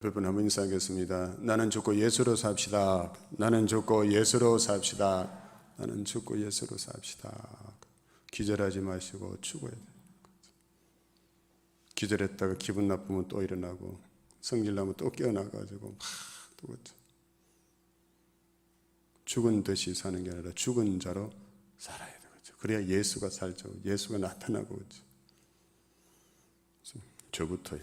여러분 한번 인사하겠습니다. 나는 죽고 예수로 삽시다. 나는 죽고 예수로 삽시다. 나는 죽고 예수로 삽시다. 기절하지 마시고 죽어야 돼요. 기절했다가 기분 나쁘면 또 일어나고 성질 나면 또 깨어나가지고 막 또 죽은 듯이 사는 게 아니라 죽은 자로 살아야 되겠죠. 그래야 예수가 살죠. 예수가 나타나고 그렇죠. 저부터요.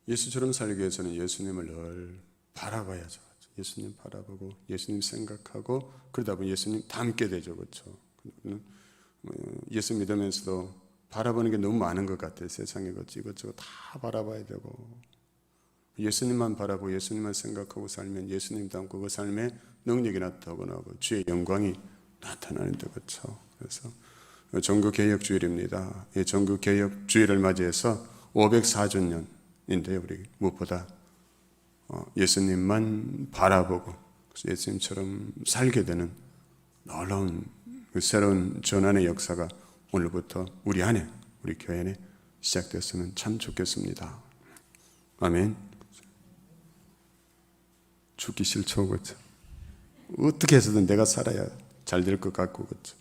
예수처럼 살기 위해서는 예수님을 늘 바라봐야죠. 예수님 바라보고 예수님 생각하고 그러다 보면 예수님 닮게 되죠. 그렇죠? 예수 믿으면서도 바라보는 게 너무 많은 것 같아요. 세상에 이것저것 다 바라봐야 되고 예수님만 바라보고 예수님만 생각하고 살면 예수님 닮고 그 삶에 능력이 나타나고 주의 영광이 나타나는데 그렇죠? 그래서 종교개혁주일입니다. 이 종교개혁주일을 맞이해서 504주년 인데 우리 무엇보다 예수님만 바라보고 예수님처럼 살게 되는 놀라운 새로운 전환의 역사가 오늘부터 우리 안에 우리 교회 안에 시작됐으면 참 좋겠습니다. 아멘. 죽기 싫죠, 그렇죠? 어떻게 해서든 내가 살아야 잘 될 것 같고 그렇죠?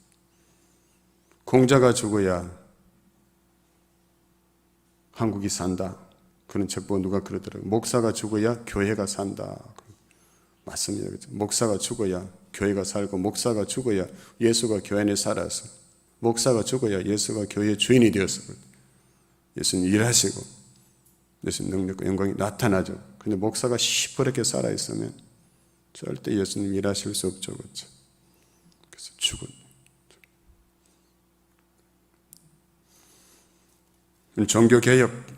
공자가 죽어야 한국이 산다. 그런 책 보고 누가 그러더라고요. 목사가 죽어야 교회가 산다. 맞습니다. 그렇죠? 목사가 죽어야 교회가 살고 목사가 죽어야 예수가 교회 안에 살아서 목사가 죽어야 예수가 교회의 주인이 되었어. 예수님 일하시고 예수님 능력과 영광이 나타나죠. 그런데 목사가 시퍼렇게 살아있으면 절대 예수님 일하실 수 없죠. 그렇죠? 그래서 죽은 종교개혁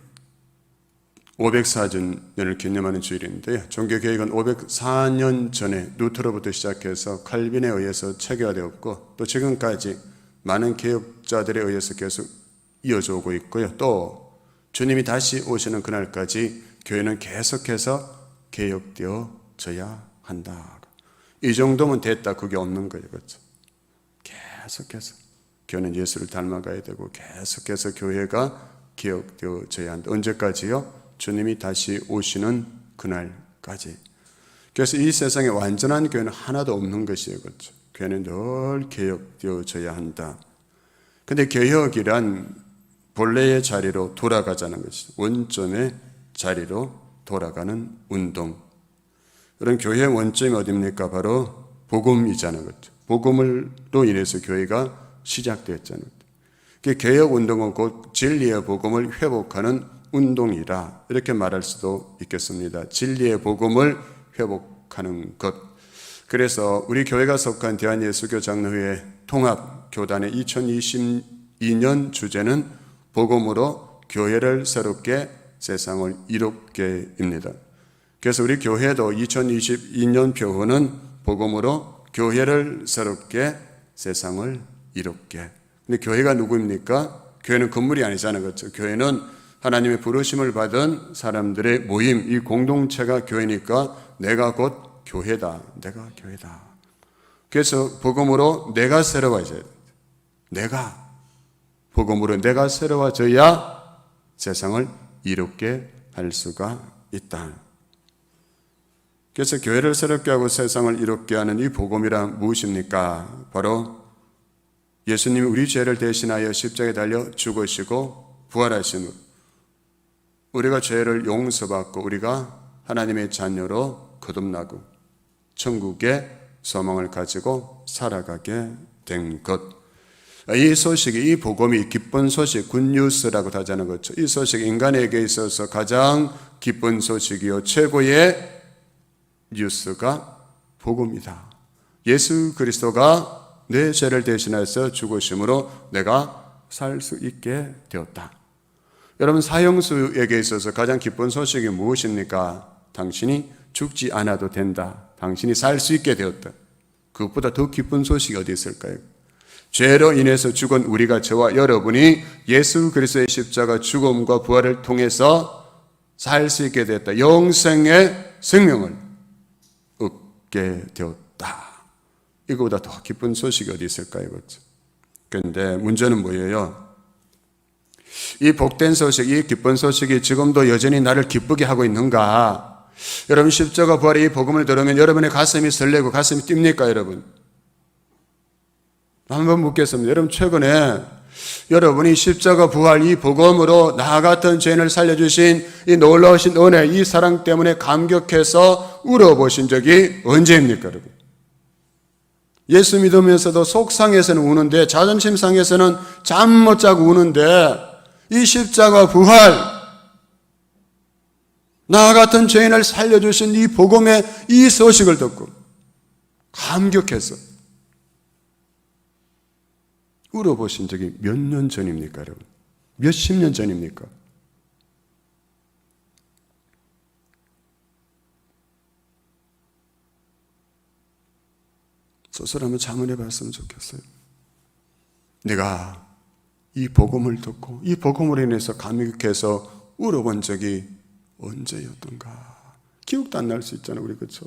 504주년을 기념하는 주일인데요. 종교개혁은 504년 전에 루터로부터 시작해서 칼빈에 의해서 체계화되었고 또 지금까지 많은 개혁자들에 의해서 계속 이어져 오고 있고요. 또 주님이 다시 오시는 그날까지 교회는 계속해서 개혁되어져야 한다. 이 정도면 됐다. 그게 없는 거예요. 그렇죠? 계속해서 교회는 예수를 닮아가야 되고 계속해서 교회가 개혁되어져야 한다. 언제까지요? 주님이 다시 오시는 그날까지. 그래서 이 세상에 완전한 교회는 하나도 없는 것이에요. 그렇죠? 교회는 늘 개혁되어져야 한다. 그런데 개혁이란 본래의 자리로 돌아가자는 것이죠. 원점의 자리로 돌아가는 운동. 그런 교회의 원점이 어디입니까? 바로 복음이잖아요. 그렇죠? 복음으로 인해서 교회가 시작되었잖아요. 개혁운동은 곧 진리의 복음을 회복하는 운동이라 이렇게 말할 수도 있겠습니다. 진리의 복음을 회복하는 것. 그래서 우리 교회가 속한 대한예수교 장로회 통합교단의 2022년 주제는 복음으로 교회를 새롭게 세상을 이롭게입니다. 그래서 우리 교회도 2022년 표어는 복음으로 교회를 새롭게 세상을 이롭게. 근데 교회가 누구입니까? 교회는 건물이 아니잖아요. 그렇죠? 교회는 하나님의 부르심을 받은 사람들의 모임, 이 공동체가 교회니까 내가 곧 교회다. 내가 교회다. 그래서 복음으로 내가 새로워져야 돼. 복음으로 내가 새로워져야 세상을 이롭게 할 수가 있다. 그래서 교회를 새롭게 하고 세상을 이롭게 하는 이 복음이란 무엇입니까? 바로 예수님이 우리 죄를 대신하여 십자가에 달려 죽으시고 부활하심으로 우리가 죄를 용서받고 우리가 하나님의 자녀로 거듭나고 천국의 소망을 가지고 살아가게 된 것. 이 소식이, 이 복음이 기쁜 소식, 굿뉴스라고 하자는 거죠. 이 소식이 인간에게 있어서 가장 기쁜 소식이요 최고의 뉴스가 복음이다. 예수 그리스도가 내 죄를 대신해서 죽으심으로 내가 살 수 있게 되었다. 여러분, 사형수에게 있어서 가장 기쁜 소식이 무엇입니까? 당신이 죽지 않아도 된다. 당신이 살 수 있게 되었다. 그것보다 더 기쁜 소식이 어디 있을까요? 죄로 인해서 죽은 우리가, 저와 여러분이 예수 그리스도의 십자가 죽음과 부활을 통해서 살 수 있게 되었다. 영생의 생명을 얻게 되었다. 이거보다 더 기쁜 소식이 어디 있을까요? 그렇죠? 그런데 문제는 뭐예요? 이 복된 소식, 이 기쁜 소식이 지금도 여전히 나를 기쁘게 하고 있는가? 여러분, 십자가 부활의 이 복음을 들으면 여러분의 가슴이 설레고 가슴이 뜁니까, 여러분? 한번 묻겠습니다. 여러분, 최근에 여러분이 십자가 부활 이 복음으로 나 같은 죄인을 살려주신 이 놀라우신 은혜, 이 사랑 때문에 감격해서 울어보신 적이 언제입니까, 여러분? 예수 믿으면서도 속상해서는 우는데, 자존심 상해서는 잠 못 자고 우는데, 이 십자가 부활, 나 같은 죄인을 살려주신 이 복음의 이 소식을 듣고 감격해서 울어보신 적이 몇 년 전입니까, 여러분? 몇십 년 전입니까? 스스로 한번 자문해 봤으면 좋겠어요. 내가 이 복음을 듣고 이 복음으로 인해서 감격해서 울어본 적이 언제였던가? 기억도 안 날 수 있잖아요, 우리. 그렇죠?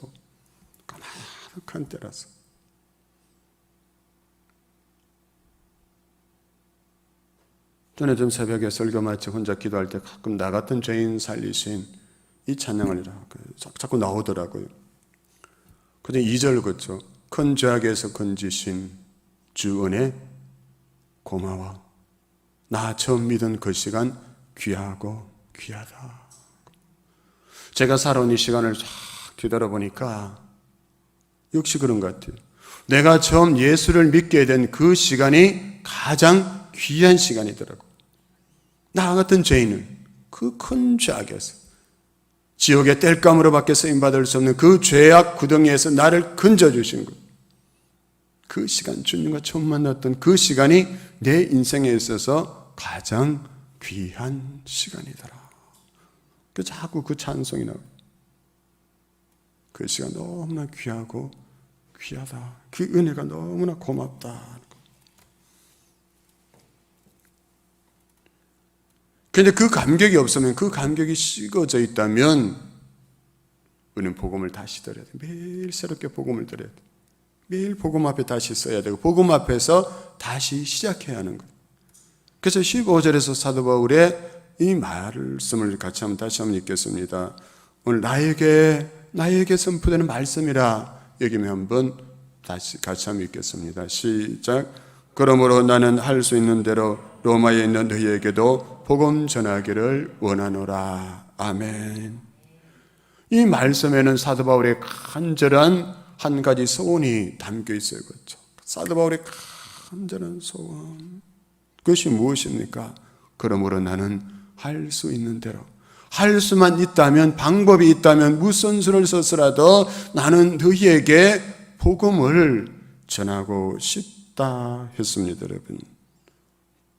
까마득한 때라서. 전에 좀 새벽에 설교 마치 혼자 기도할 때 가끔 나 같은 죄인 살리신 이 찬양을 자꾸 나오더라고요. 그중에 2절 그렇죠. 큰 죄악에서 건지신 주 은혜 고마워. 나 처음 믿은 그 시간 귀하고 귀하다. 제가 살아온 이 시간을 쫙 뒤돌아보니까 역시 그런 것 같아요. 내가 처음 예수를 믿게 된 그 시간이 가장 귀한 시간이더라고요. 나 같은 죄인은 그 큰 죄악에서, 지옥의 땔감으로밖에 쓰임받을 수 없는 그 죄악 구덩이에서 나를 건져주신 것, 그 시간, 주님과 처음 만났던 그 시간이 내 인생에 있어서 가장 귀한 시간이더라. 자꾸 그 찬송이 나와요. 그 시간 너무나 귀하고 귀하다. 그 은혜가 너무나 고맙다. 그런데 그 감격이 없으면, 그 감격이 식어져 있다면 우리는 복음을 다시 들어야 돼. 매일 새롭게 복음을 들어야 돼. 매일 복음 앞에 다시 써야 되고 복음 앞에서 다시 시작해야 하는 거예요. 그래서 15절에서 사도 바울의 이 말씀을 다시 한번 읽겠습니다. 오늘 나에게 선포되는 말씀이라 여기면 한번 다시 같이 한번 읽겠습니다. 시작. 그러므로 나는 할 수 있는 대로 로마에 있는 너희에게도 복음 전하기를 원하노라. 아멘. 이 말씀에는 사도 바울의 간절한 한 가지 소원이 담겨 있어요. 그렇죠? 사도 바울의 간절한 소원. 그것이 무엇입니까? 그러므로 나는 할 수 있는 대로, 할 수만 있다면, 방법이 있다면 무슨 수를 써서라도 나는 너희에게 복음을 전하고 싶다 했습니다. 여러분,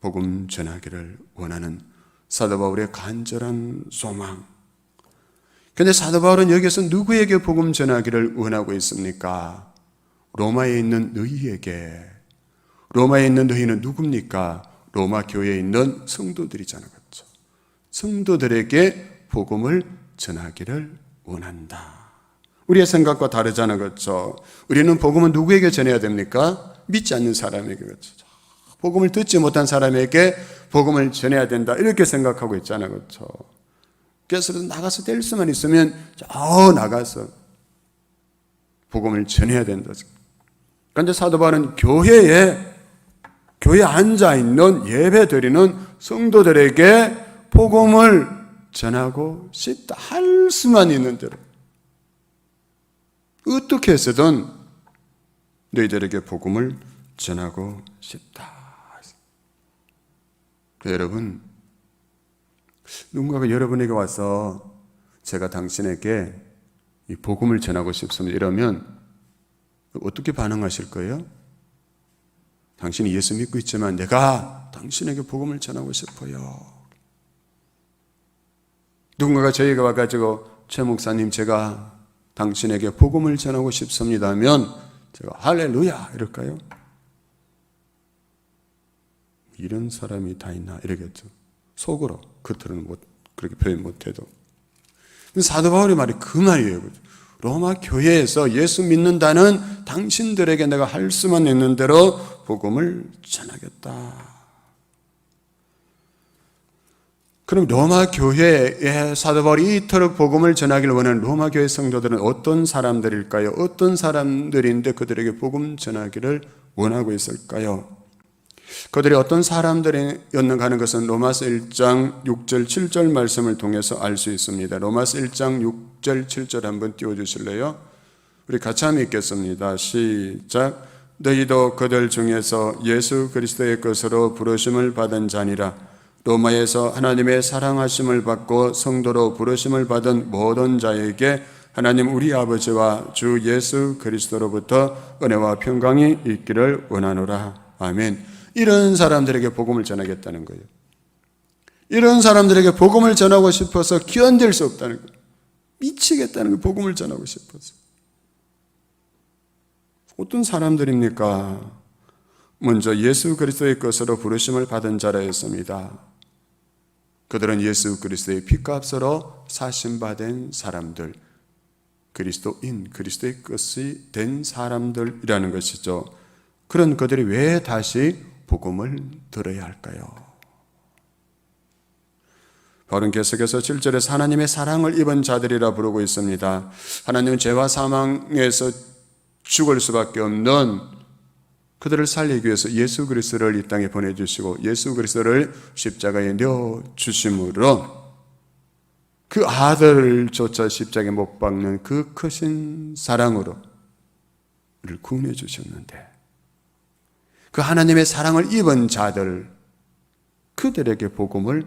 복음 전하기를 원하는 사도 바울의 간절한 소망. 그런데 사도 바울은 여기서 누구에게 복음 전하기를 원하고 있습니까? 로마에 있는 너희에게. 로마에 있는 너희는 누굽니까? 로마 교회에 있는 성도들이잖아요. 그렇죠? 성도들에게 복음을 전하기를 원한다. 우리의 생각과 다르잖아요. 그렇죠? 우리는 복음은 누구에게 전해야 됩니까? 믿지 않는 사람에게. 그렇죠? 복음을 듣지 못한 사람에게 복음을 전해야 된다. 이렇게 생각하고 있잖아요. 그렇죠? 그래서 나가서 될 수만 있으면 나가서 복음을 전해야 된다. 그런데 사도 바울은 교회에 앉아있는 예배 드리는 성도들에게 복음을 전하고 싶다. 할 수만 있는 대로. 어떻게 해서든 너희들에게 복음을 전하고 싶다. 여러분, 누군가가 여러분에게 와서 제가 당신에게 이 복음을 전하고 싶습니다 이러면 어떻게 반응하실 거예요? 당신이 예수 믿고 있지만 내가 당신에게 복음을 전하고 싶어요. 누군가가 저희가 와가지고 최 목사님 제가 당신에게 복음을 전하고 싶습니다 하면 제가 할렐루야 이럴까요? 이런 사람이 다 있나 이러겠죠. 속으로, 겉으로는 그렇게 표현 못해도. 사도 바울의 말이 그 말이에요. 로마 교회에서 예수 믿는다는 당신들에게 내가 할 수만 있는 대로 복음을 전하겠다. 그럼 로마 교회에 사도 바울이 이토록 복음을 전하기를 원하는 로마 교회 성도들은 어떤 사람들일까요? 어떤 사람들인데 그들에게 복음 전하기를 원하고 있을까요? 그들이 어떤 사람들이었는가 하는 것은 로마서 1장 6절 7절 말씀을 통해서 알 수 있습니다. 로마서 1장 6절 7절 한번 띄워주실래요? 우리 같이 한번 읽겠습니다. 시작. 너희도 그들 중에서 예수 그리스도의 것으로 부르심을 받은 자니라. 로마에서 하나님의 사랑하심을 받고 성도로 부르심을 받은 모든 자에게 하나님 우리 아버지와 주 예수 그리스도로부터 은혜와 평강이 있기를 원하노라. 아멘. 이런 사람들에게 복음을 전하겠다는 거예요. 이런 사람들에게 복음을 전하고 싶어서 견딜 수 없다는 거예요. 미치겠다는 거예요. 복음을 전하고 싶어서. 어떤 사람들입니까? 먼저 예수 그리스도의 것으로 부르심을 받은 자라였습니다. 그들은 예수 그리스도의 피값으로 사심받은 사람들, 그리스도인, 그리스도의 것이 된 사람들이라는 것이죠. 그런 그들이 왜 다시 복음을 들어야 할까요? 바울은 계속해서 7절에서 하나님의 사랑을 입은 자들이라 부르고 있습니다. 하나님은 죄와 사망에서 죽을 수밖에 없는 그들을 살리기 위해서 예수 그리스도를 이 땅에 보내주시고 예수 그리스도를 십자가에 내어주심으로 그 아들조차 십자가에 못 박는 그 크신 사랑으로 우리를 구원해 주셨는데 그 하나님의 사랑을 입은 자들 그들에게 복음을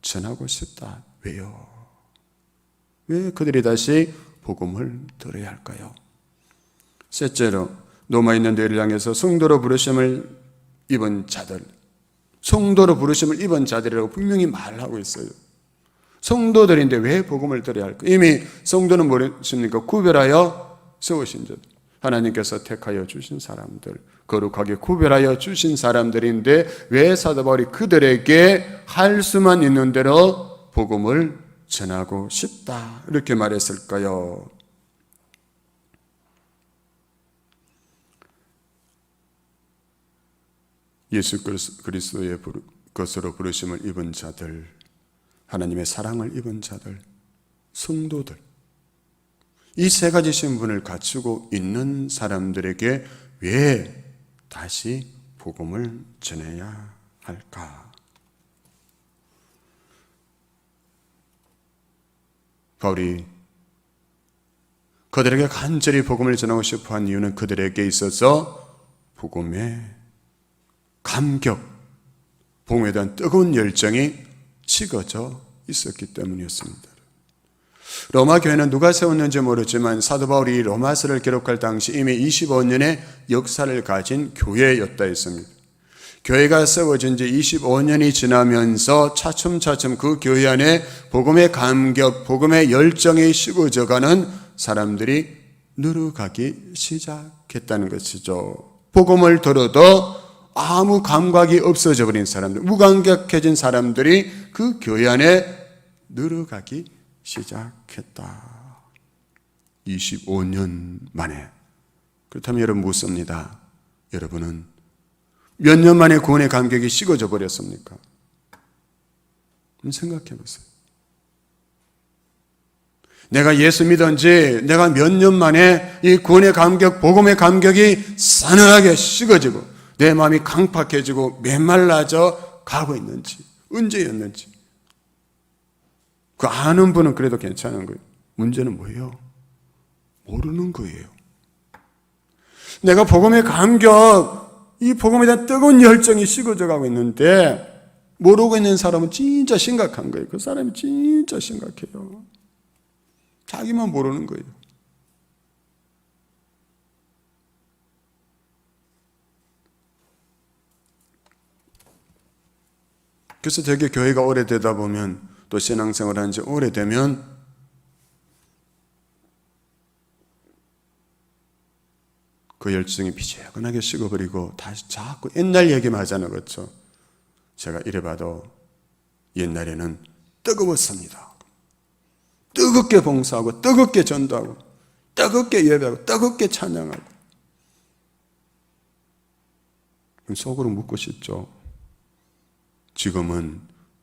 전하고 싶다. 왜요? 왜 그들이 다시 복음을 들어야 할까요? 셋째로 로마에 있는 너희를 향해서 성도로 부르심을 입은 자들, 성도로 부르심을 입은 자들이라고 분명히 말하고 있어요. 성도들인데 왜 복음을 들어야 할까? 이미 성도는 무엇입니까? 구별하여 세우신 자, 하나님께서 택하여 주신 사람들, 거룩하게 구별하여 주신 사람들인데 왜 사도 바울이 그들에게 할 수만 있는 대로 복음을 전하고 싶다 이렇게 말했을까요? 예수 그리스도의 것으로 부르심을 입은 자들, 하나님의 사랑을 입은 자들, 성도들, 이 세 가지 신분을 갖추고 있는 사람들에게 왜 다시 복음을 전해야 할까? 바울이 그들에게 간절히 복음을 전하고 싶어 한 이유는 그들에게 있어서 복음의 감격, 복음에 대한 뜨거운 열정이 식어져 있었기 때문이었습니다. 로마 교회는 누가 세웠는지 모르지만 사도 바울이 로마서를 기록할 당시 이미 25년의 역사를 가진 교회였다 했습니다. 교회가 세워진 지 25년이 지나면서 차츰차츰 그 교회 안에 복음의 감격, 복음의 열정이 식어져가는 사람들이 늘어가기 시작했다는 것이죠. 복음을 들어도 아무 감각이 없어져 버린 사람들, 무감격해진 사람들이 그 교회 안에 늘어가기 시작했다. 25년 만에. 그렇다면 여러분 묻습니다. 여러분은 몇 년 만에 구원의 감격이 식어져 버렸습니까? 한번 생각해 보세요. 내가 예수 믿은 지 내가 몇 년 만에 이 구원의 감격, 복음의 감격이 싸늘하게 식어지고 내 마음이 강팍해지고 메말라져 가고 있는지, 언제였는지. 그 아는 분은 그래도 괜찮은 거예요. 문제는 뭐예요? 모르는 거예요. 내가 복음의 감격, 이 복음에 대한 뜨거운 열정이 식어져 가고 있는데 모르고 있는 사람은 진짜 심각한 거예요. 그 사람이 진짜 심각해요. 자기만 모르는 거예요. 그래서 되게 교회가 오래되다 보면 또 신앙생활을 한 지 오래되면 그 열정이 비재근하게 식어버리고 다시 자꾸 옛날 얘기만 하잖아요. 그렇죠? 제가 이래봐도 옛날에는 뜨거웠습니다. 뜨겁게 봉사하고 뜨겁게 전도하고 뜨겁게 예배하고 뜨겁게 찬양하고 속으로 묻고 싶죠. 지금은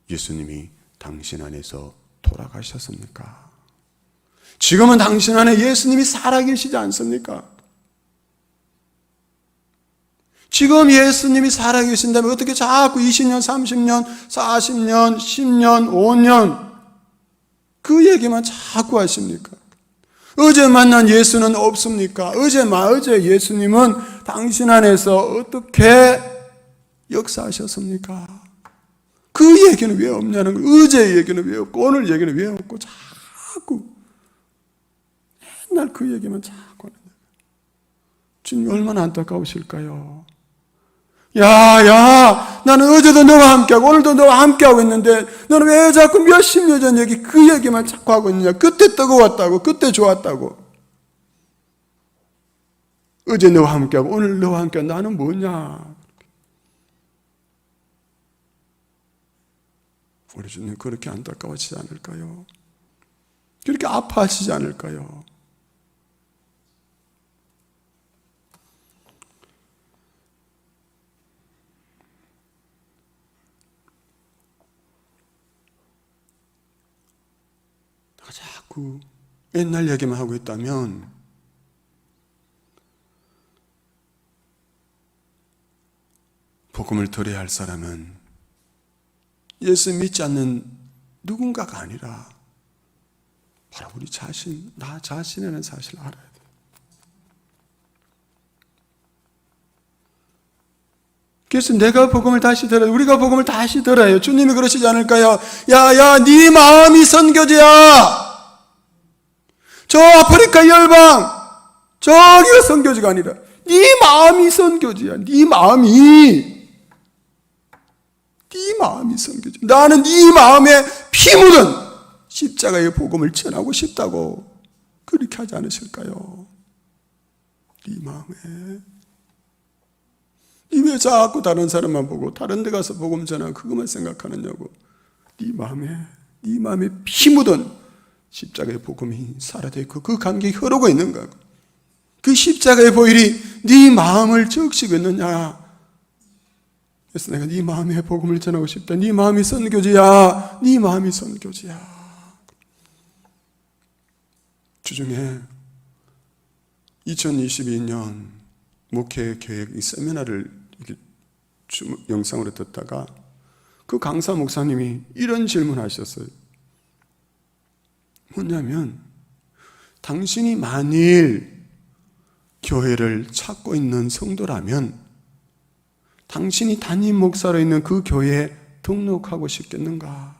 예수님이 당신 안에서 돌아가셨습니까? 지금은 당신 안에 예수님이 살아계시지 않습니까? 지금 예수님이 살아계신다면 어떻게 자꾸 20년, 30년, 40년, 10년, 5년 그 얘기만 자꾸 하십니까? 어제 만난 예수는 없습니까? 어제 예수님은 당신 안에서 어떻게 역사하셨습니까? 그 얘기는 왜 없냐는 거예요. 어제 얘기는 왜 없고 오늘 얘기는 왜 없고 자꾸 맨날 그 얘기만 자꾸 하는 거예요. 주님 얼마나 안타까우실까요? 야, 나는 어제도 너와 함께하고 오늘도 너와 함께하고 있는데 너는 왜 자꾸 몇십 년 전 얘기 그 얘기만 자꾸 하고 있느냐? 그때 뜨거웠다고, 그때 좋았다고. 어제 너와 함께하고 오늘 너와 함께하고 나는 뭐냐? 우리 주님 그렇게 안타까워지지 않을까요? 그렇게 아파하시지 않을까요? 자꾸 옛날 얘기만 하고 있다면 복음을 들어야 할 사람은 예수 믿지 않는 누군가가 아니라 바로 우리 자신, 나 자신이라는 사실을 알아야 돼요. 그래서 내가 복음을 다시 들어야, 우리가 복음을 다시 들어요. 주님이 그러시지 않을까요? 야, 네 마음이 선교지야. 저 아프리카 열방, 저기가 선교지가 아니라 네 마음이 선교지야. 네 마음이 선교지. 나는 네 마음에 피 묻은 십자가의 복음을 전하고 싶다고 그렇게 하지 않으실까요? 네 마음에. 네 왜 자꾸 다른 사람만 보고 다른 데 가서 복음 전하고 그것만 생각하느냐고. 네 마음에 피 묻은 십자가의 복음이 살아져 있고 그 감격이 흐르고 있는가. 그 십자가의 보혈이 네 마음을 적시고 있느냐. 그래서 내가 네 마음에 복음을 전하고 싶다. 네 마음이 선교지야. 네 마음이 선교지야. 주중에 2022년 목회 계획 이 세미나를 영상으로 듣다가 그 강사 목사님이 이런 질문하셨어요. 뭐냐면 당신이 만일 교회를 찾고 있는 성도라면 당신이 담임 목사로 있는 그 교회에 등록하고 싶겠는가?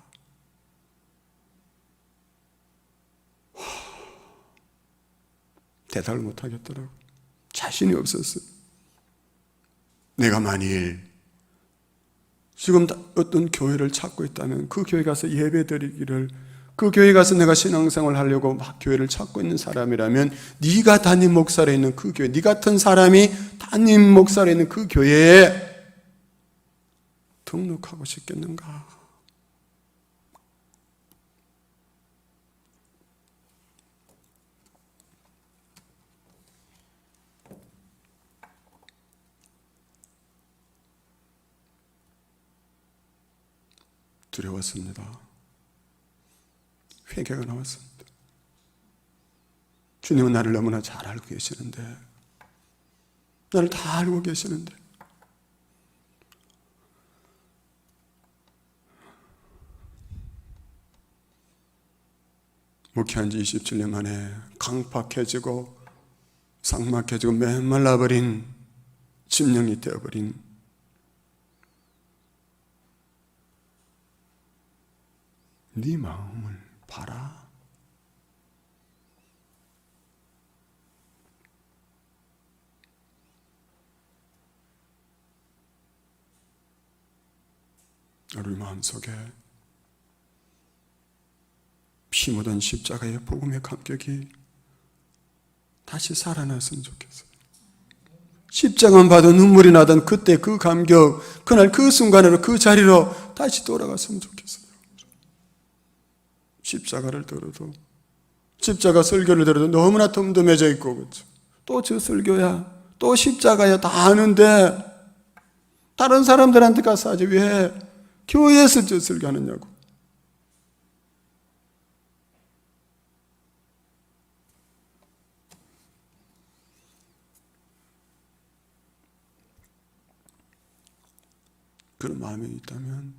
대답을 못하겠더라고요. 자신이 없었어요. 내가 만일 지금 어떤 교회를 찾고 있다면 그 교회 가서 예배 드리기를, 그 교회 가서 내가 신앙생활을 하려고 막 교회를 찾고 있는 사람이라면 네가 담임 목사로 있는 그 교회, 네 같은 사람이 담임 목사로 있는 그 교회에 등록하고 싶겠는가? 두려웠습니다. 회개가 나왔습니다. 주님은 나를 너무나 잘 알고 계시는데, 나를 다 알고 계시는데 목회한 지 27년 만에 강팍해지고 삭막해지고 메말라버린 심령이 되어버린 네 마음을 봐라. 우리 마음속에 피 묻은 십자가의 복음의 감격이 다시 살아났으면 좋겠어요. 십자가만 봐도 눈물이 나던 그때 그 감격, 그날 그 순간으로 그 자리로 다시 돌아갔으면 좋겠어요. 십자가를 들어도, 십자가 설교를 들어도 너무나 덤덤해져 있고, 그렇죠? 또 저 설교야, 또 십자가야, 다 아는데 다른 사람들한테 가서 하지 왜 교회에서 젖을 가느냐고. 그런 마음이 있다면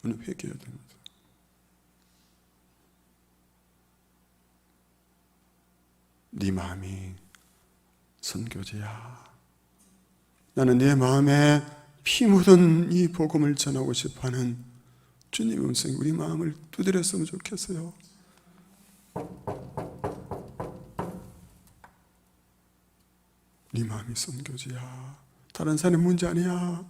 오늘 회개해야 됩니다. 네 마음이 선교제야. 나는 내 마음에 피 묻은 이 복음을 전하고 싶어하는 주님의 음성이 우리 마음을 두드렸으면 좋겠어요. 네 마음이 선교제야. 다른 사람의 문제 아니야.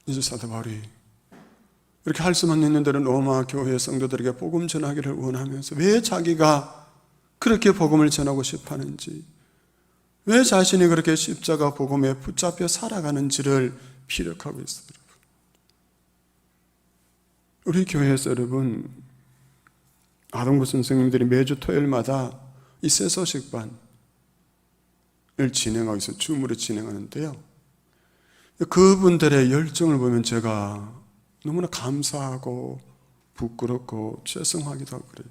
이제 사도 바울이 이렇게 할 수만 있는 대로 로마 교회 성도들에게 복음 전하기를 원하면서 왜 자기가 그렇게 복음을 전하고 싶어 하는지, 왜 자신이 그렇게 십자가 복음에 붙잡혀 살아가는지를 피력하고 있어요. 우리 교회에서 여러분, 아동부 선생님들이 매주 토요일마다 이 새 소식반을 진행하고 있어요. 줌으로 진행하는데요. 그분들의 열정을 보면 제가 너무나 감사하고 부끄럽고 죄송하기도 하고 그래요.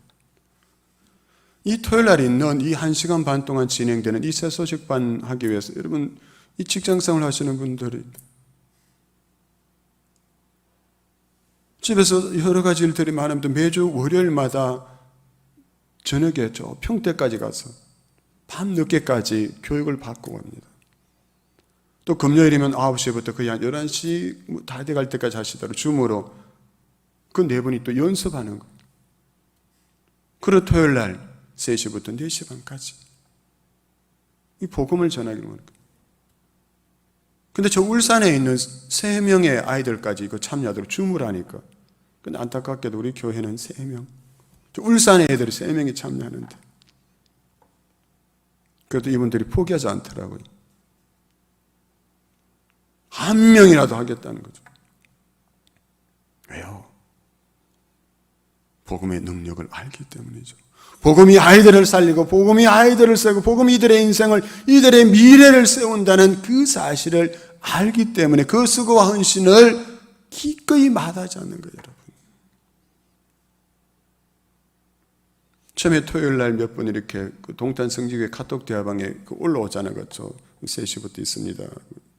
이 토요일 날 있는 이 1시간 반 동안 진행되는 이 새 소식반 하기 위해서 여러분, 이 직장생활 하시는 분들이 집에서 여러 가지 일들이 많은데 매주 월요일마다 저녁에 저 평택까지 가서 밤 늦게까지 교육을 받고 갑니다. 또 금요일이면 9시부터 거의 한 11시 다 돼갈 때까지 하시더라고요. 줌으로 그 네 분이 또 연습하는 거예요. 그리고 토요일 날 3시부터 4시 반까지 이 복음을 전하기로 하는 거예요. 근데 저 울산에 있는 3명의 아이들까지 이거 참여하도록 줌을 하니까, 근데 안타깝게도 우리 교회는 3명, 저 울산의 애들이 3명이 참여하는데 그래도 이분들이 포기하지 않더라고요. 한 명이라도 하겠다는 거죠. 왜요? 복음의 능력을 알기 때문이죠. 복음이 아이들을 살리고 복음이 아이들을 세우고 복음이 이들의 인생을, 이들의 미래를 세운다는 그 사실을 알기 때문에 그 수고와 헌신을 기꺼이 마다하지 않는 거예요, 여러분. 처음에 토요일 날 몇 분 이렇게 동탄 성지교회 카톡 대화방에 올라오잖아요. 그렇죠? 3시부터 있습니다.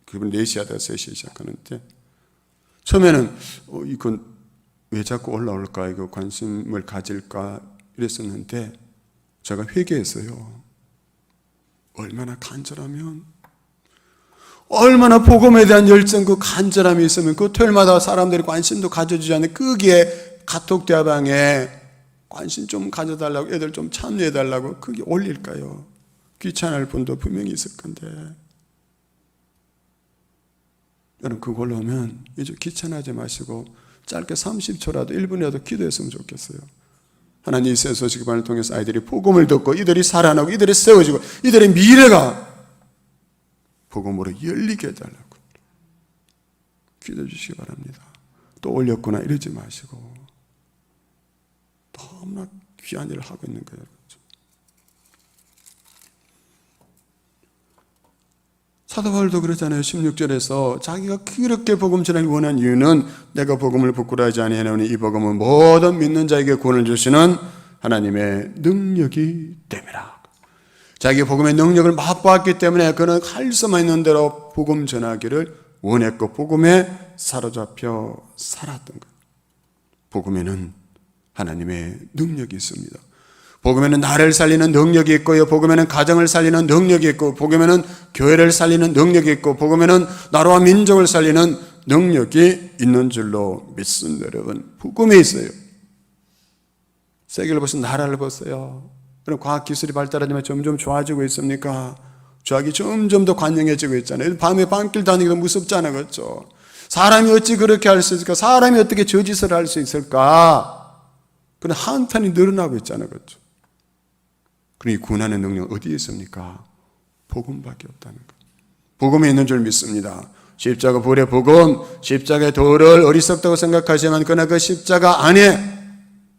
그분 4시 하다가 3시에 시작하는데, 처음에는 이건 왜 자꾸 올라올까, 이거 관심을 가질까 이랬었는데 제가 회개했어요. 얼마나 간절하면, 얼마나 복음에 대한 열정, 그 간절함이 있으면 그 토요일마다 사람들이 관심도 가져주지 않는 거기에 카톡 대화방에 관심 좀 가져달라고, 애들 좀 참여해달라고 그게 올릴까요? 귀찮을 분도 분명히 있을 건데, 여러분 그걸로 하면 이제 귀찮아하지 마시고 짧게 30초라도 1분이라도 기도했으면 좋겠어요. 하나님 이 새 소식반을 통해서 아이들이 복음을 듣고 이들이 살아나고 이들이 세워지고 이들의 미래가 복음으로 열리게 해달라고 기도해 주시기 바랍니다. 또 올렸구나 이러지 마시고 너무나 귀한 일을 하고 있는 거예요. 사도 바울도 그러잖아요. 16절에서 자기가 그렇게 복음 전하기 원한 이유는 내가 복음을 부끄러워하지 아니하노니 이 복음은 모든 믿는 자에게 구원을 주시는 하나님의 능력이 됨이라. 자기 복음의 능력을 맛보았기 때문에 그는 할 수만 있는 대로 복음 전하기를 원했고 복음에 사로잡혀 살았던 거예요. 복음에는 하나님의 능력이 있습니다. 복음에는 나를 살리는 능력이 있고요. 복음에는 가정을 살리는 능력이 있고, 복음에는 교회를 살리는 능력이 있고, 복음에는 나라와 민족을 살리는 능력이 있는 줄로 믿습니다. 여러분, 복음에 있어요. 세계를 보세요. 나라를 보세요. 그럼 과학기술이 발달하지만 점점 좋아지고 있습니까? 죄악이 점점 더 관영해지고 있잖아요. 밤에 밤길 다니기도 무섭잖아요. 그렇죠? 사람이 어찌 그렇게 할 수 있을까? 사람이 어떻게 저 짓을 할 수 있을까? 그런 한탄이 늘어나고 있잖아요. 그렇죠? 그러니 구원하는 능력 어디에 있습니까? 복음밖에 없다는 것. 복음에 있는 줄 믿습니다. 십자가 불의 복음, 십자가의 도를 어리석다고 생각하지만 그러나 그 십자가 안에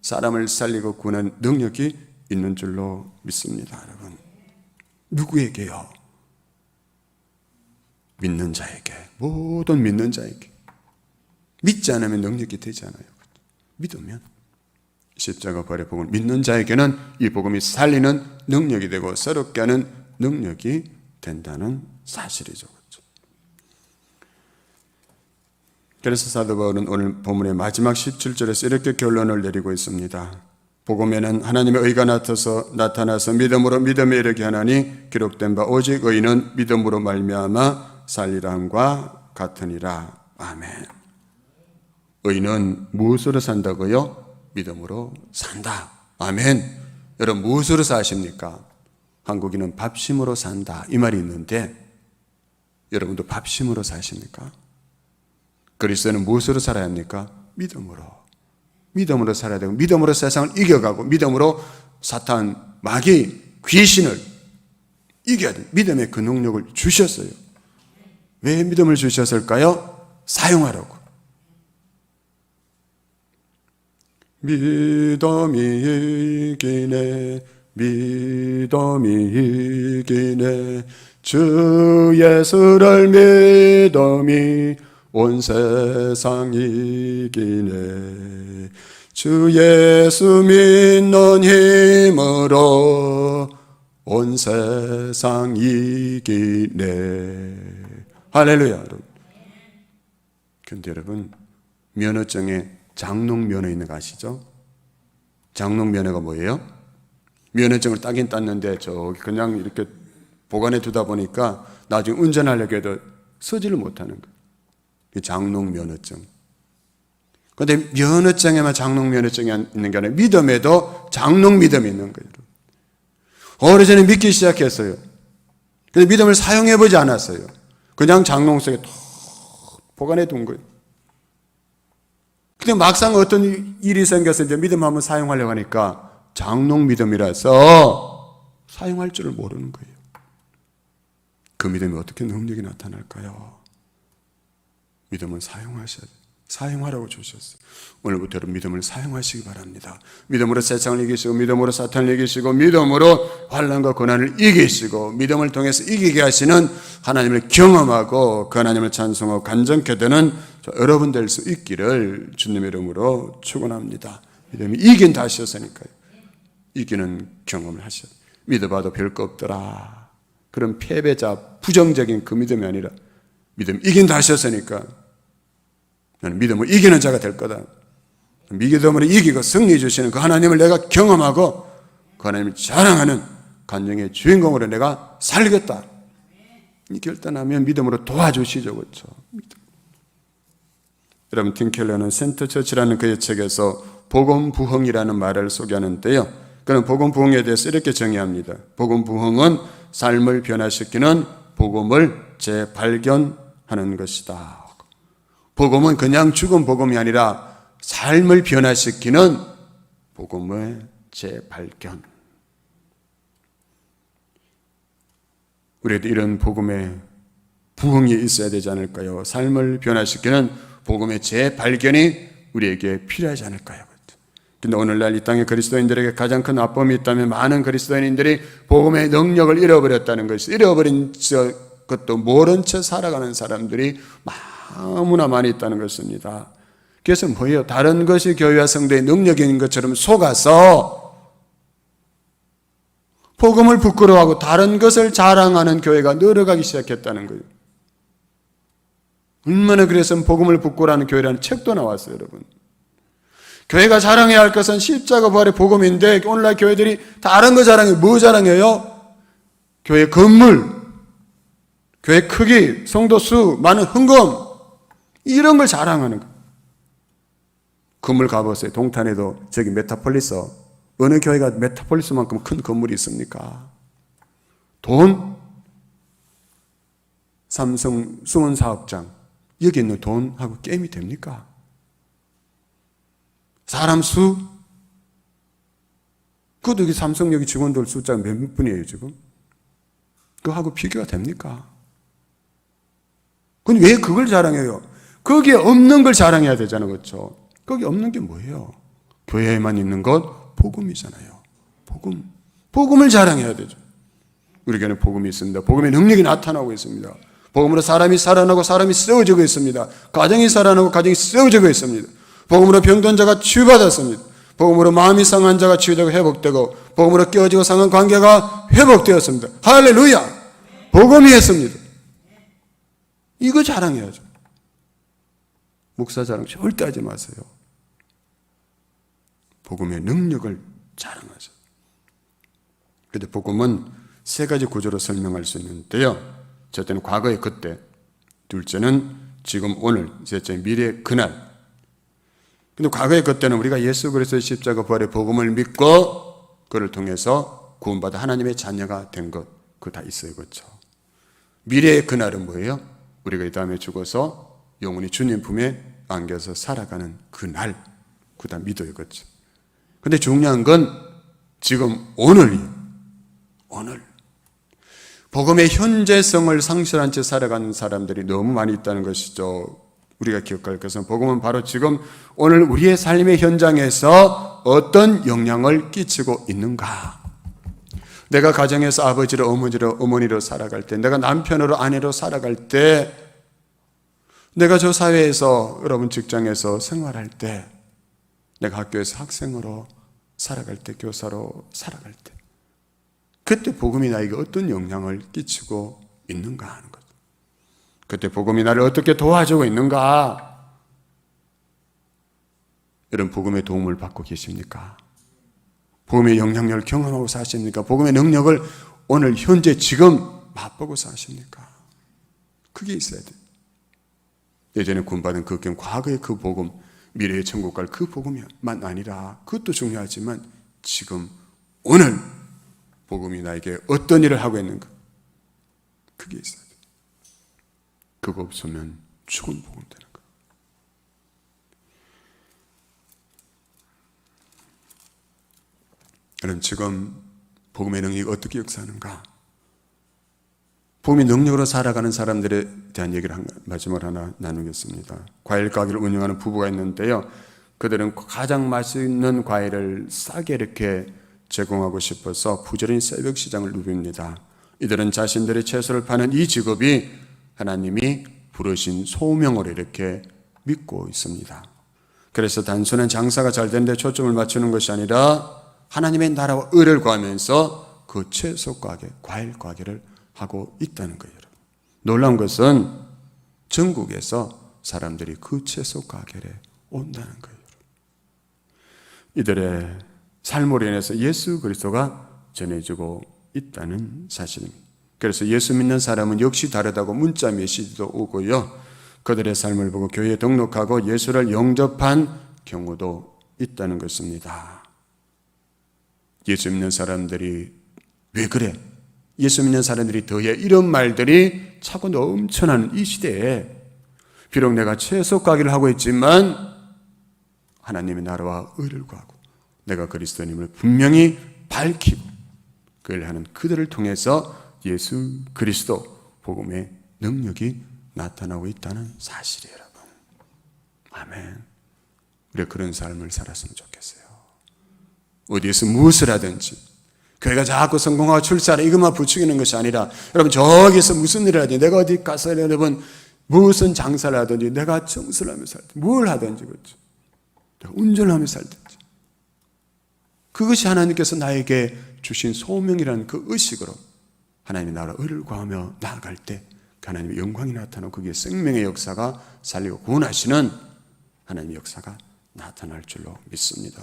사람을 살리고 구하는 능력이 있는 줄로 믿습니다. 여러분, 누구에게요? 믿는 자에게, 모든 믿는 자에게. 믿지 않으면 능력이 되지 않아요. 믿으면 십자가 부활의 복음을 믿는 자에게는 이 복음이 살리는 능력이 되고 새롭게 하는 능력이 된다는 사실이죠. 그렇죠? 그래서 사도 바울은 오늘 본문의 마지막 17절에서 이렇게 결론을 내리고 있습니다. 복음에는 하나님의 의가 나타나서 믿음으로 믿음에 이르게 하나니 기록된 바 오직 의인은 믿음으로 말미암아 살리라 함과 같으니라. 아멘. 의인은 무엇으로 산다고요? 믿음으로 산다. 아멘. 여러분, 무엇으로 사십니까? 한국인은 밥심으로 산다 이 말이 있는데 여러분도 밥심으로 사십니까? 그리스도는 무엇으로 살아야 합니까? 믿음으로 살아야 되고 믿음으로 세상을 이겨가고 믿음으로 사탄, 마귀, 귀신을 이겨야 돼요. 믿음의 그 능력을 주셨어요. 왜 믿음을 주셨을까요? 사용하라고. 믿음이 이기네, 믿음이 이기네, 주 예수를 믿음이 온 세상 이기네, 주 예수 믿는 힘으로 온 세상 이기네. 할렐루야. 여러분. 근데 여러분, 면허증에 장롱 면허 있는 거 아시죠? 장롱 면허가 뭐예요? 면허증을 따긴 땄는데 저기 그냥 이렇게 보관해 두다 보니까 나중에 운전하려고 해도 서지를 못하는 거예요. 장롱 면허증. 그런데 면허증에만 장롱 면허증이 있는 게 아니라 믿음에도 장롱 믿음이 있는 거예요. 오래전에 믿기 시작했어요. 근데 믿음을 사용해 보지 않았어요. 그냥 장롱 속에 톡 보관해 둔 거예요. 근데 막상 어떤 일이 생겨서 이제 믿음 한번 사용하려고 하니까 장롱 믿음이라서 사용할 줄을 모르는 거예요. 그 믿음이 어떻게 능력이 나타날까요? 믿음을 사용하셔야 돼요. 사용하라고 주셨어요. 오늘부터 여러분 믿음을 사용하시기 바랍니다. 믿음으로 세상을 이기시고 믿음으로 사탄을 이기시고 믿음으로 환난과 고난을 이기시고 믿음을 통해서 이기게 하시는 하나님을 경험하고 그 하나님을 찬송하고 간증케 되는 여러분 될 수 있기를 주님의 이름으로 축원합니다. 믿음이 이긴다 하셨으니까요. 이기는 경험을 하셔야 돼요. 믿어봐도 별거 없더라. 그런 패배자 부정적인 그 믿음이 아니라 믿음 이긴다 하셨으니까 나는 믿음을 이기는 자가 될 거다. 믿음으로 이기고 승리 주시는 그 하나님을 내가 경험하고 그 하나님을 자랑하는 간증의 주인공으로 내가 살겠다. 이 결단하면 믿음으로 도와주시죠. 그렇죠? 여러분, 팀 켈러는 센터 처치라는 그의 책에서 복음 부흥이라는 말을 소개하는데요. 그는 복음 부흥에 대해서 이렇게 정의합니다. 복음 부흥은 삶을 변화시키는 복음을 재발견하는 것이다. 복음은 그냥 죽은 복음이 아니라 삶을 변화시키는 복음의 재발견. 우리도 이런 복음의 부흥이 있어야 되지 않을까요? 삶을 변화시키는 복음의 재발견이 우리에게 필요하지 않을까요? 근데 오늘날 이 땅의 그리스도인들에게 가장 큰 아픔이 있다면 많은 그리스도인들이 복음의 능력을 잃어버렸다는 것이, 잃어버린 것도 모른 채 살아가는 사람들이 너무나 많이 있다는 것입니다. 그래서 뭐예요? 다른 것이 교회와 성도의 능력인 것처럼 속아서 복음을 부끄러워하고 다른 것을 자랑하는 교회가 늘어가기 시작했다는 거예요. 얼마나 그래서 복음을 부끄러워하는 교회라는 책도 나왔어요, 여러분. 교회가 자랑해야 할 것은 십자가 부활의 복음인데 오늘날 교회들이 다른 거 자랑해요. 뭐 자랑해요? 교회 건물, 교회 크기, 성도 수, 많은 헌금 이런 걸 자랑하는 거예요. 건물 가보세요. 동탄에도 저기 메타폴리스, 어느 교회가 메타폴리스만큼 큰 건물이 있습니까? 돈? 삼성 수원 사업장 여기 있는 돈하고 게임이 됩니까? 사람 수? 그것도 여기 삼성 여기 직원들 숫자가 몇 분이에요 지금? 그거하고 비교가 됩니까? 근데 왜 그걸 자랑해요? 거기에 없는 걸 자랑해야 되잖아요. 그렇죠? 거기 없는 게 뭐예요? 교회에만 있는 것 복음이잖아요. 복음. 복음을 자랑해야 되죠. 우리 교회는 복음이 있습니다. 복음의 능력이 나타나고 있습니다. 복음으로 사람이 살아나고 사람이 세워지고 있습니다. 가정이 살아나고 가정이 세워지고 있습니다. 복음으로 병든 자가 치유받았습니다. 복음으로 마음이 상한 자가 치유되고 회복되고 복음으로 깨어지고 상한 관계가 회복되었습니다. 할렐루야! 복음이 했습니다. 이거 자랑해야죠. 목사 자랑 절대 하지 마세요. 복음의 능력을 자랑하죠. 그런데 복음은 세 가지 구조로 설명할 수 있는데요. 첫째는 과거의 그때, 둘째는 지금 오늘, 셋째는 미래의 그날. 근데 과거의 그때는 우리가 예수 그리스도의 십자가 부활의 복음을 믿고 그를 통해서 구원받아 하나님의 자녀가 된 것, 그거 다 있어요. 그렇죠? 미래의 그날은 뭐예요? 우리가 이 다음에 죽어서 영원히 주님 품에 안겨서 살아가는 그날, 그거 다 믿어요. 그렇죠? 근데 중요한 건 지금 오늘이에요. 오늘. 복음의 현재성을 상실한 채 살아가는 사람들이 너무 많이 있다는 것이죠. 우리가 기억할 것은 복음은 바로 지금 오늘 우리의 삶의 현장에서 어떤 영향을 끼치고 있는가. 내가 가정에서 아버지로 어머니로 살아갈 때, 내가 남편으로 아내로 살아갈 때, 내가 저 사회에서 여러분 직장에서 생활할 때, 내가 학교에서 학생으로 살아갈 때, 교사로 살아갈 때, 그때 복음이 나에게 어떤 영향을 끼치고 있는가 하는 거죠. 그때 복음이 나를 어떻게 도와주고 있는가? 이런 복음의 도움을 받고 계십니까? 복음의 영향력을 경험하고 사십니까? 복음의 능력을 오늘 현재 지금 맛보고 사십니까? 그게 있어야 돼요. 예전에 구원받은 그 과거의 그 복음, 미래의 천국 갈 그 복음만 아니라 그것도 중요하지만 지금 오늘 복음이 나에게 어떤 일을 하고 있는가? 그게 있어야 돼요. 그거 없으면 죽은 복음 되는 거예요. 여러분 지금 복음의 능력이 어떻게 역사하는가? 복음의 능력으로 살아가는 사람들에 대한 얘기를 마지막으로 하나 나누겠습니다. 과일 가게를 운영하는 부부가 있는데요. 그들은 가장 맛있는 과일을 싸게 이렇게 제공하고 싶어서 부지런히 새벽 시장을 누빕니다. 이들은 자신들의 채소를 파는 이 직업이 하나님이 부르신 소명으로 이렇게 믿고 있습니다. 그래서 단순한 장사가 잘 되는데 초점을 맞추는 것이 아니라 하나님의 나라와 의를 구하면서 그 채소 가게, 과일 가게를 하고 있다는 거예요. 놀라운 것은 전국에서 사람들이 그 채소 가게에 온다는 거예요. 이들의 삶으로 인해서 예수 그리스도가 전해지고 있다는 사실입니다. 그래서 예수 믿는 사람은 역시 다르다고 문자 메시지도 오고요. 그들의 삶을 보고 교회에 등록하고 예수를 영접한 경우도 있다는 것입니다. 예수 믿는 사람들이 왜 그래? 예수 믿는 사람들이 더해 이런 말들이 차고 넘쳐나는 이 시대에 비록 내가 채소 가게를 하고 있지만 하나님의 나라와 의를 구하고 내가 그리스도님을 분명히 밝히고 그를 하는 그들을 통해서 예수 그리스도 복음의 능력이 나타나고 있다는 사실이에요. 여러분. 아멘. 우리가 그런 삶을 살았으면 좋겠어요. 어디에서 무엇을 하든지 교회가 자꾸 성공하고 출세하라 이것만 부추기는 것이 아니라 여러분 저기서 무슨 일을 하든지 내가 어디 가서 여러분 무슨 장사를 하든지 내가 청소를 하며 살든지 뭘 하든지 그렇죠. 내가 운전을 하며 살든지 그것이 하나님께서 나에게 주신 소명이라는 그 의식으로 하나님의 나라 의를 구하며 나아갈 때 하나님의 영광이 나타나고 그게 생명의 역사가 살리고 구원하시는 하나님의 역사가 나타날 줄로 믿습니다.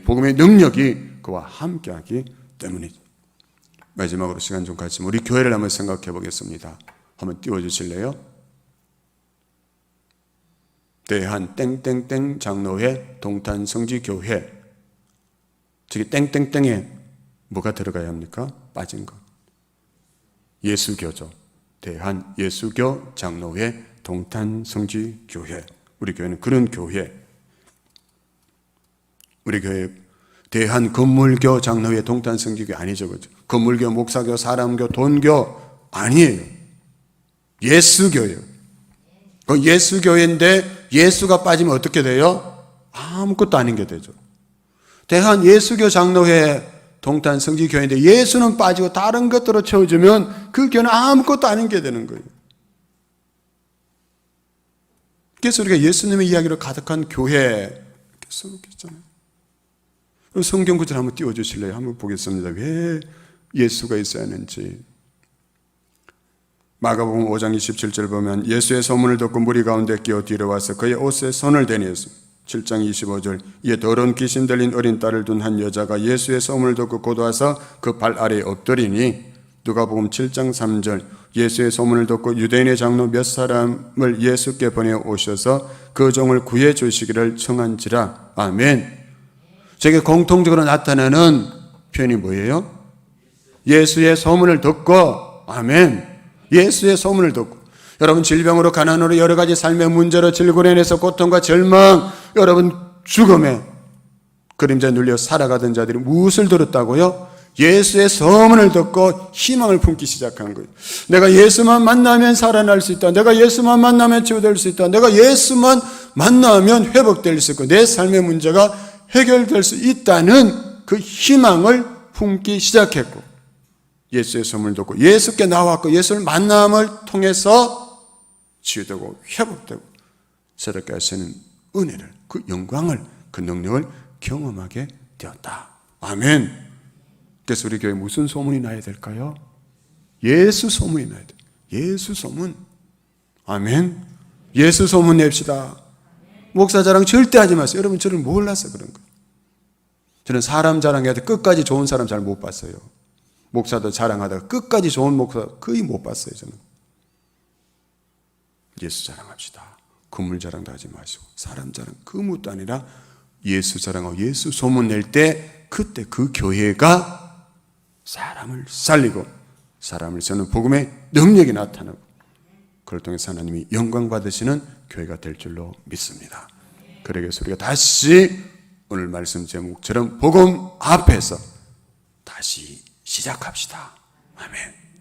복음의 능력이 그와 함께하기 때문이죠. 마지막으로 시간 좀 갖지만 우리 교회를 한번 생각해 보겠습니다. 한번 띄워주실래요? 대한 땡땡땡 장로회 동탄성지교회. 저기 땡땡땡에 뭐가 들어가야 합니까? 빠진 거. 예수교죠. 대한 예수교 장로회 동탄성지교회. 우리 교회는 그런 교회. 우리 교회 대한 건물교 장로회 동탄성지교회 아니죠. 그렇죠? 건물교, 목사교, 사람교, 돈교 아니에요. 예수교예요. 예수교회인데 예수가 빠지면 어떻게 돼요? 아무것도 아닌 게 되죠. 대한 예수교 장로회 동탄 성지교회인데 예수는 빠지고 다른 것들로 채워주면 그 교회는 아무것도 아닌 게 되는 거예요. 그래서 우리가 예수님의 이야기로 가득한 교회 이렇게 써놓겠잖아요. 성경 구절 한번 띄워주실래요? 한번 보겠습니다. 왜 예수가 있어야 하는지. 마가복음 5장 27절 보면 예수의 소문을 듣고 무리 가운데 끼어 뒤로 와서 그의 옷에 손을 대니 했습니다. 7장 25절 이에 더러운 귀신 들린 어린 딸을 둔 한 여자가 예수의 소문을 듣고 곧 와서 그 발 아래에 엎드리니 누가복음 7장 3절 예수의 소문을 듣고 유대인의 장로 몇 사람을 예수께 보내 오셔서 그 종을 구해 주시기를 청한지라. 아멘. 저게 공통적으로 나타나는 표현이 뭐예요? 예수의 소문을 듣고. 아멘. 예수의 소문을 듣고. 여러분 질병으로 가난으로 여러 가지 삶의 문제로 질고련해서 고통과 절망, 여러분 죽음에 그림자에 눌려 살아가던 자들이 무엇을 들었다고요? 예수의 소문을 듣고 희망을 품기 시작하는 거예요. 내가 예수만 만나면 살아날 수 있다. 내가 예수만 만나면 치유될 수 있다. 내가 예수만 만나면 회복될 수 있고 내 삶의 문제가 해결될 수 있다는 그 희망을 품기 시작했고 예수의 소문을 듣고 예수께 나왔고 예수를 만남을 통해서 치유되고 회복되고 새롭게 하시는 은혜를, 그 영광을, 그 능력을 경험하게 되었다. 아멘. 그래서 우리 교회에 무슨 소문이 나야 될까요? 예수 소문이 나야 돼요. 예수 소문. 아멘. 예수 소문 냅시다. 목사 자랑 절대 하지 마세요. 여러분 저를 몰라서 그런 거예요. 저는 사람 자랑해야 돼. 끝까지 좋은 사람 잘 못 봤어요. 목사도 자랑하다가 끝까지 좋은 목사 거의 못 봤어요. 저는. 예수 자랑합시다. 건물 자랑도 하지 마시고 사람 자랑 그 무엇도 아니라 예수 자랑하고 예수 소문 낼 때 그때 그 교회가 사람을 살리고 사람을 쓰는 복음의 능력이 나타나고 그걸 통해서 하나님이 영광 받으시는 교회가 될 줄로 믿습니다. 그러기위해서 우리가 다시 오늘 말씀 제목처럼 복음 앞에서 다시 시작합시다. 아멘.